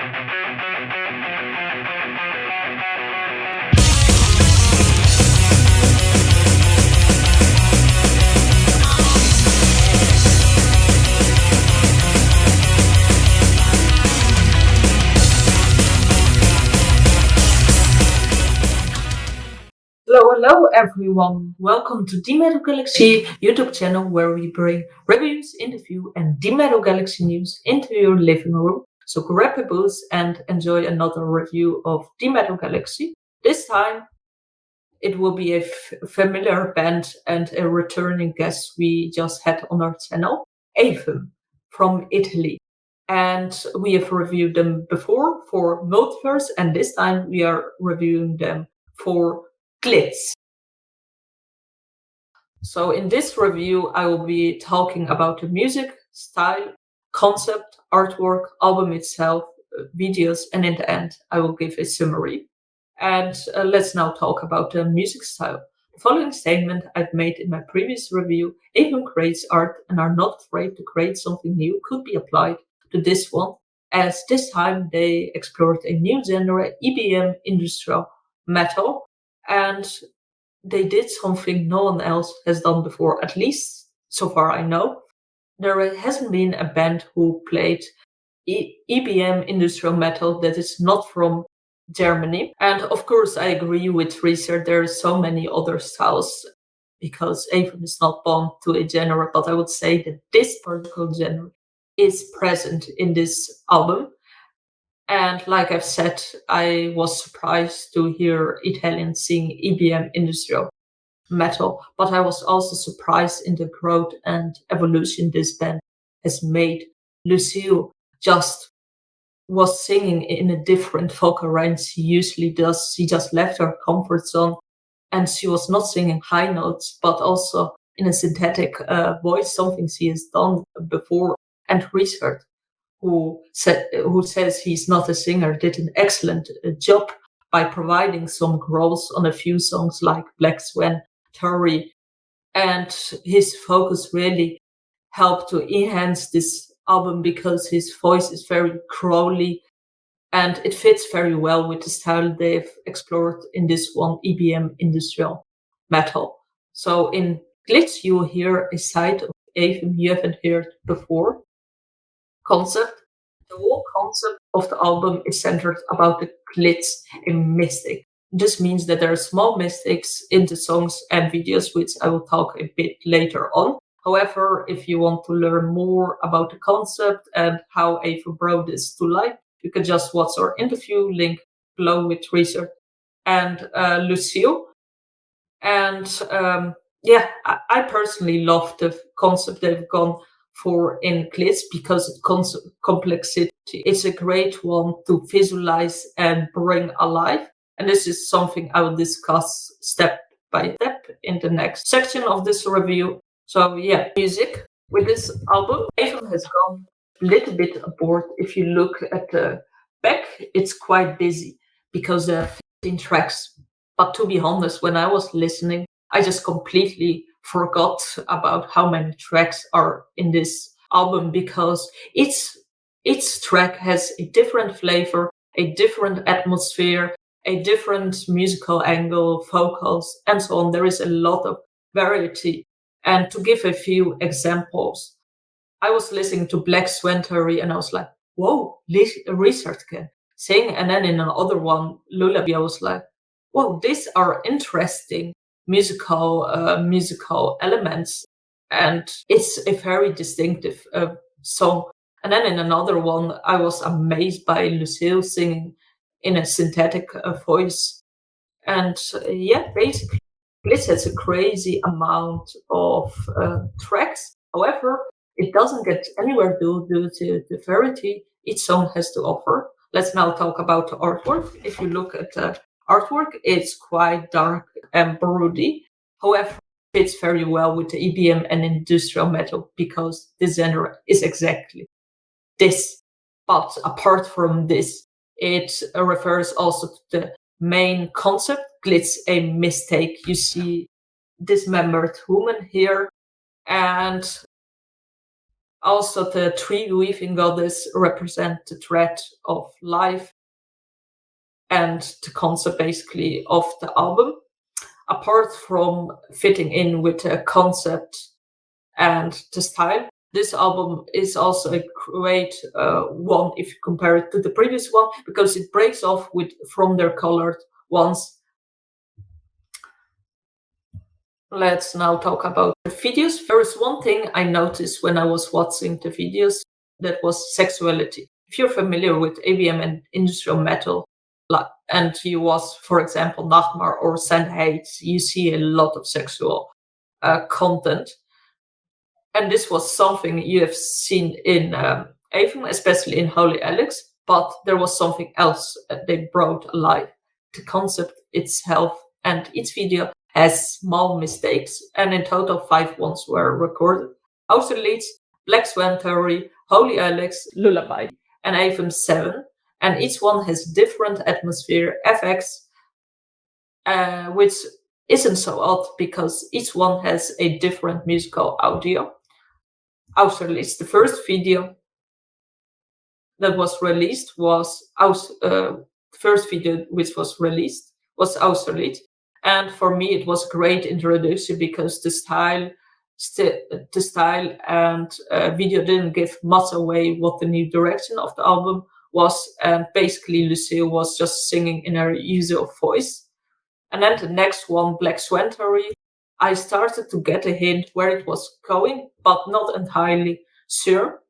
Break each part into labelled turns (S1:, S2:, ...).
S1: Hello everyone. Welcome to the Metal Galaxy YouTube channel where we bring reviews, interview and the Metal Galaxy news into your living room. So grab a booze and enjoy another review of the Metal Galaxy. This time it will be a familiar band and a returning guest we just had on our channel, Aevum from Italy. And we have reviewed them before for Multiverse, and this time we are reviewing them for Glitz. So in this review, I will be talking about the music, style, concept, artwork, album itself, videos, and in the end, I will give a summary. And let's now talk about the music style. The following statement I've made in my previous review, Aevum creates art and are not afraid to create something new, could be applied to this one, as this time they explored a new genre, EBM, industrial metal, and they did something no one else has done before, at least so far I know. There hasn't been a band who played EBM industrial metal that is not from Germany. And of course, I agree with Research. There are so many other styles because Aevum is not bound to a genre, but I would say that this particular genre is present in this album. And like I've said, I was surprised to hear Italians sing EBM industrial metal, but I was also surprised in the growth and evolution this band has made. Lucille just was singing in a different vocal range she usually does. She just left her comfort zone and she was not singing high notes, but also in a synthetic voice, something she has done before. And Richard, who says he's not a singer, did an excellent job by providing some growls on a few songs like Black Swan, Terry, and his focus really helped to enhance this album because his voice is very growly and it fits very well with the style they've explored in this one, EBM industrial metal. So in Glitch, you will hear a side of Aevum you haven't heard before. Concept. The whole concept of the album is centered about the glitz, a mystic. This means that there are small mystics in the songs and videos, which I will talk a bit later on. However, if you want to learn more about the concept and how Aevum brought this to life, you can just watch our interview link below with Research and Lucille. And I personally love the concept they've gone for in Glitz because it's complexity. It's a great one to visualize and bring alive. And this is something I will discuss step by step in the next section of this review. So yeah, music with this album. Aevum has gone a little bit aboard. If you look at the back, it's quite busy because there are 15 tracks. But to be honest, when I was listening, I just completely forgot about how many tracks are in this album because each track has a different flavor, a different atmosphere, a different musical angle, vocals, and so on. There is a lot of variety. And to give a few examples, I was listening to Black Swantery and I was like, whoa, Research can sing. And then in another one, Lullaby, I was like, whoa, these are interesting musical elements. And it's a very distinctive song. And then in another one, I was amazed by Lucille singing in a synthetic voice. And basically, Blitz has a crazy amount of tracks. However, it doesn't get anywhere due to the variety each song has to offer. Let's now talk about the artwork. If you look at the artwork, it's quite dark and broody. However, it fits very well with the EBM and industrial metal because the genre is exactly this. But apart from this, it refers also to the main concept, Glitz, a mistake. You see dismembered woman here, and Also, the tree weaving goddess represent the thread of life and the concept basically of the album. Apart from fitting in with the concept and the style, this album is also a great one if you compare it to the previous one, because it breaks off from their colored ones. Let's now talk about the videos. There is one thing I noticed when I was watching the videos, that was sexuality. If you're familiar with ABM and industrial metal, and you was, for example, Nachtmar or Sand Hate, you see a lot of sexual content. And this was something you have seen in Aevum, especially in Holy Alex, but there was something else they brought alive. The concept itself, and each video has small mistakes, and in total 5 ones were recorded. Austerlitz, Black Swan Theory, Holy Alex, Lullaby, and Aevum 7, and each one has different atmosphere, effects, which isn't so odd because each one has a different musical audio. Austerlitz, the first video that was released was the first video which was released was Austerlitz, and for me it was a great introduction because the style and video didn't give much away what the new direction of the album was, and basically Lucille was just singing in her usual voice. And then the next one, Black Swan Theory, I started to get a hint where it was going, but not entirely sure.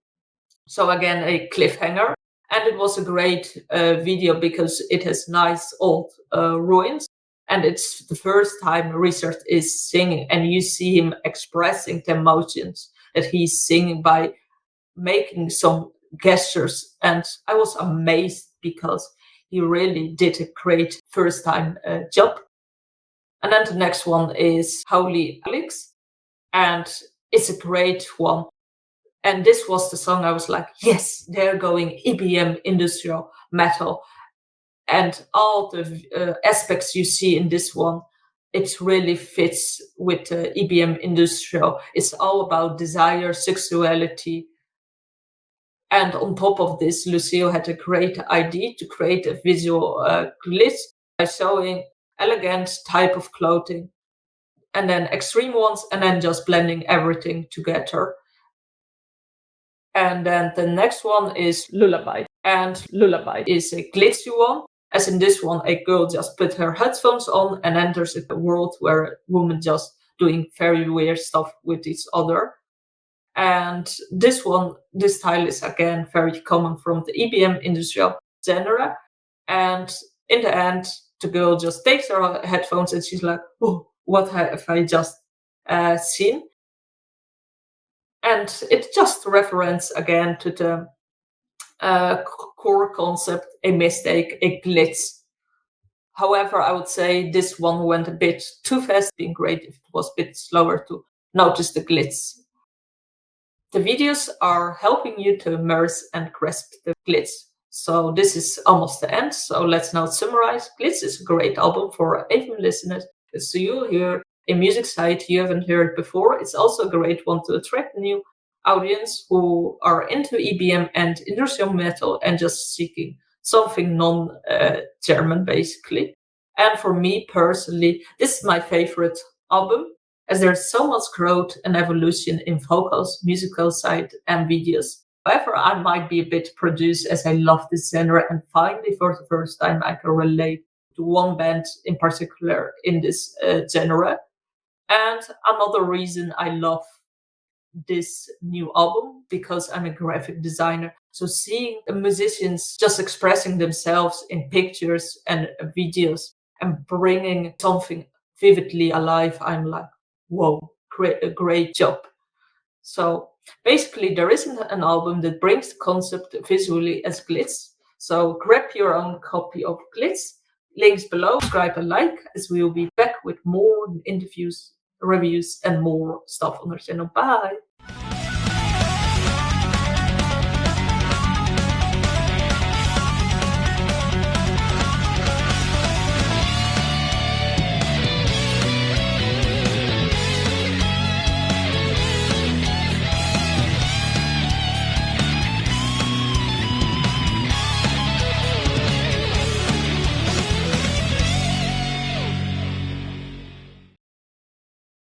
S1: So again, a cliffhanger. And it was a great video because it has nice old ruins. And it's the first time Richard is singing, and you see him expressing the emotions that he's singing by making some gestures. And I was amazed because he really did a great first time job. And then the next one is Holy Alex, and it's a great one. And this was the song I was like, yes, they're going EBM, industrial metal. And all the aspects you see in this one, it really fits with EBM industrial. It's all about desire, sexuality. And on top of this, Lucille had a great idea to create a visual glitch by showing elegant type of clothing, and then extreme ones, and then just blending everything together. And then the next one is Lullaby. And Lullaby is a glitchy one. As in this one, a girl just put her headphones on and enters a world where women just doing very weird stuff with each other. And this one, this style is again very common from the EBM industrial genre. And in the end, the girl just takes her headphones and she's like, oh, what have I just seen? And it just reference again to the core concept, a mistake, a glitch. However, I would say this one went a bit too fast, being great if it was a bit slower to notice the glitch. The videos are helping you to immerse and grasp the glitch. So this is almost the end. So let's now summarize. Glitch is a great album for Aevum listeners. So you hear a music site you haven't heard before. It's also a great one to attract new audience who are into EBM and industrial metal and just seeking something non-German, basically. And for me personally, this is my favorite album, as there's so much growth and evolution in vocals, musical side, and videos. However, I might be a bit produced as I love this genre, and finally, for the first time, I can relate to one band in particular in this genre. And another reason I love this new album, because I'm a graphic designer. So seeing the musicians just expressing themselves in pictures and videos and bringing something vividly alive, I'm like, whoa, great job. So basically, there isn't an album that brings the concept visually as Glitz. So grab your own copy of Glitz. Links below, subscribe and like, as we will be back with more interviews, reviews, and more stuff on our channel. Bye!